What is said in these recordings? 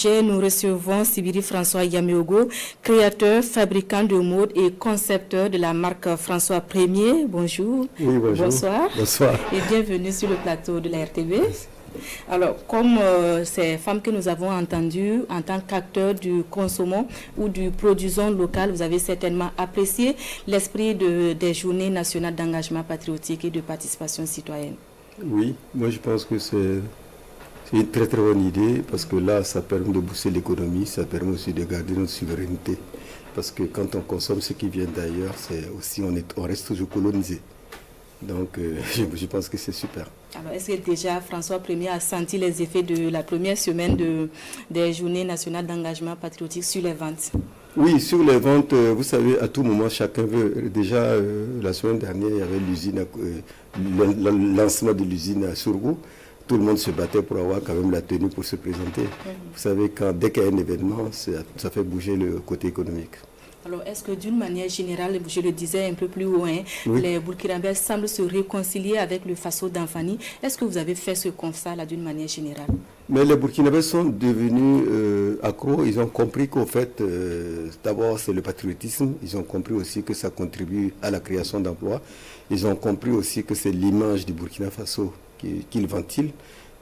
sujet, nous recevons Sibiri François Yaméogo, créateur, fabricant de mode et concepteur de la marque François Premier. Bonjour. Oui, bonjour. Bonsoir. Bonsoir. Et bienvenue sur le plateau de la RTV. Alors, comme ces femmes que nous avons entendues en tant qu'acteurs du consommons ou du produisons local, vous avez certainement apprécié l'esprit des journées nationales d'engagement patriotique et de participation citoyenne. Oui, moi je pense que c'est une très très bonne idée parce que là, ça permet de booster l'économie, ça permet aussi de garder notre souveraineté. Parce que quand on consomme ce qui vient d'ailleurs, c'est aussi on reste toujours colonisé. Donc je pense que c'est super. Alors, est-ce que déjà François Premier a senti les effets de la première semaine des journées nationales d'engagement patriotique sur les ventes? Oui, sur les ventes, vous savez, à tout moment, chacun veut. Déjà, la semaine dernière, il y avait l'usine, le lancement de l'usine à Sourgou. Tout le monde se battait pour avoir quand même la tenue pour se présenter. Vous savez, dès qu'il y a un événement, ça fait bouger le côté économique. Alors, est-ce que d'une manière générale, je le disais un peu plus haut, oui, les Burkinabés semblent se réconcilier avec le Faso d'Anfani? Est-ce que vous avez fait ce constat-là d'une manière générale? Mais les Burkinabés sont devenus accros. Ils ont compris qu'au fait, d'abord, c'est le patriotisme. Ils ont compris aussi que ça contribue à la création d'emplois. Ils ont compris aussi que c'est l'image du Burkina Faso qu'ils ventilent.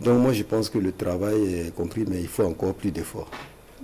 Donc moi, je pense que le travail est compris, mais il faut encore plus d'efforts.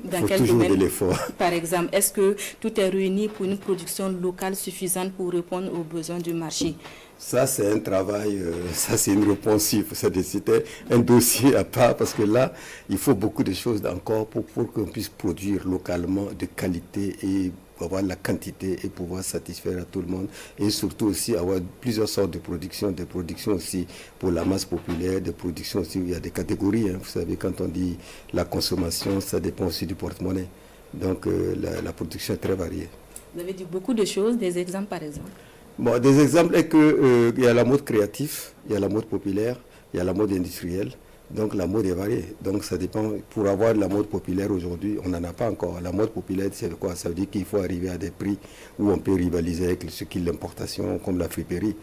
Dans il faut quel toujours domaine, de l'effort. Par exemple, est-ce que tout est réuni pour une production locale suffisante pour répondre aux besoins du marché? Ça, c'est un travail, ça, c'est une réponse. C'était un dossier à part parce que là, il faut beaucoup de choses encore pour qu'on puisse produire localement de qualité et avoir la quantité et pouvoir satisfaire à tout le monde. Et surtout aussi avoir plusieurs sortes de productions, des productions aussi pour la masse populaire, des productions aussi où il y a des catégories. Vous savez, quand on dit la consommation, ça dépend aussi du porte-monnaie. Donc, la production est très variée. Vous avez dit beaucoup de choses, des exemples par exemple? Bon, des exemples est que il y a la mode créative, il y a la mode populaire, il y a la mode industrielle. Donc la mode est variée. Donc ça dépend. Pour avoir la mode populaire aujourd'hui, on n'en a pas encore. La mode populaire, c'est quoi? Ça veut dire qu'il faut arriver à des prix où on peut rivaliser avec ce qui est l'importation, comme la friperie.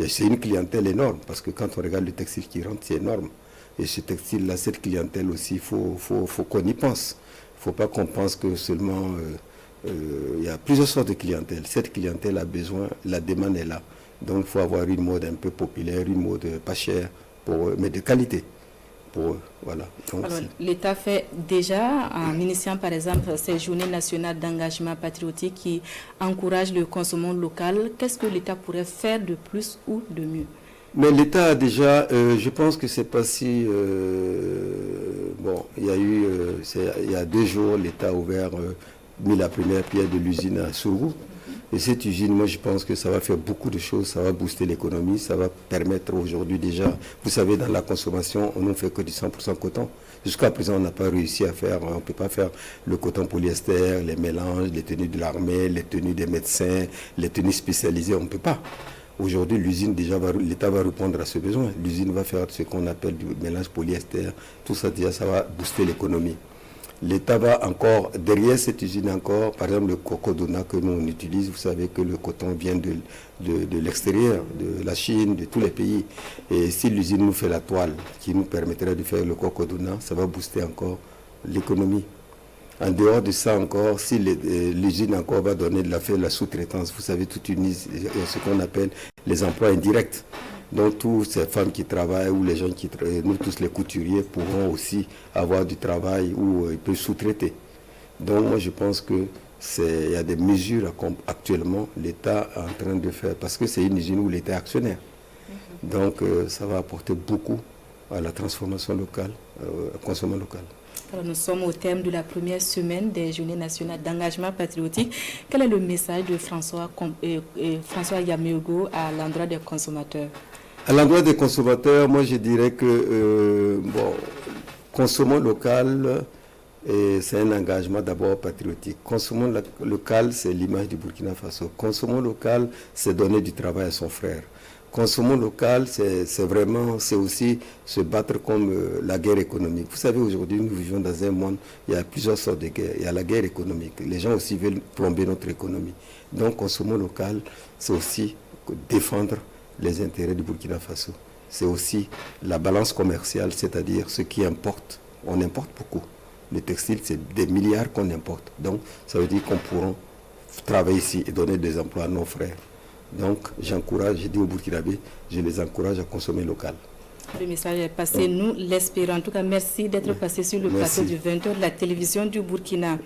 C'est une clientèle énorme parce que quand on regarde le textile qui rentre, c'est énorme. Et ce textile-là, cette clientèle aussi, il faut qu'on y pense. Il ne faut pas qu'on pense que seulement... il y a plusieurs sortes de clientèle. Cette clientèle a besoin, la demande est là. Donc il faut avoir une mode un peu populaire, une mode pas chère, mais de qualité. Voilà. Alors, l'État fait déjà, en initiant par exemple ces journées nationales d'engagement patriotique qui encouragent le consommation local, qu'est-ce que l'État pourrait faire de plus ou de mieux? Mais l'État a déjà, je pense que c'est pas si... bon, il y a 2 jours, l'État a mis la première pierre de l'usine à Sourgou. Et cette usine, moi je pense que ça va faire beaucoup de choses, ça va booster l'économie, ça va permettre aujourd'hui déjà, vous savez, dans la consommation, on ne fait que du 100% coton. Jusqu'à présent, on n'a pas réussi à faire, on ne peut pas faire le coton polyester, les mélanges, les tenues de l'armée, les tenues des médecins, les tenues spécialisées, on ne peut pas. Aujourd'hui, l'usine, déjà, l'État va répondre à ce besoin. L'usine va faire ce qu'on appelle du mélange polyester. Tout ça, déjà, ça va booster l'économie. L'État va encore, derrière cette usine encore, par exemple le cocodona que nous on utilise, vous savez que le coton vient de l'extérieur, de la Chine, de tous les pays. Et si l'usine nous fait la toile qui nous permettrait de faire le cocodona, ça va booster encore l'économie. En dehors de ça encore, si l'usine encore va donner de la sous-traitance, vous savez, ce qu'on appelle les emplois indirects. Donc toutes ces femmes qui travaillent ou les gens qui travaillent, nous tous les couturiers pourront aussi avoir du travail où ils peuvent sous-traiter. Donc moi je pense qu'il y a des mesures actuellement l'État est en train de faire parce que c'est une usine où l'État est actionnaire. Donc ça va apporter beaucoup à la transformation locale, au consommation local. Alors, nous sommes au terme de la première semaine des Journées nationales d'engagement patriotique. Quel est le message de François Yaméogo à l'endroit des consommateurs? À l'endroit des consommateurs, moi je dirais que consommons local, c'est un engagement d'abord patriotique. Consommons local, c'est l'image du Burkina Faso. Consommons local, c'est donner du travail à son frère. Consommons local, c'est aussi se battre comme la guerre économique. Vous savez, aujourd'hui, nous vivons dans un monde, il y a plusieurs sortes de guerres. Il y a la guerre économique. Les gens aussi veulent plomber notre économie. Donc, consommons local, c'est aussi défendre les intérêts du Burkina Faso. C'est aussi la balance commerciale, c'est-à-dire ce qui importe. On importe beaucoup. Le textile, c'est des milliards qu'on importe. Donc, ça veut dire qu'on pourra travailler ici et donner des emplois à nos frères. Donc, je dis aux Burkinabés, je les encourage à consommer local. Le message est passé, nous l'espérons. En tout cas, merci d'être passé sur le plateau du 20h de la télévision du Burkina.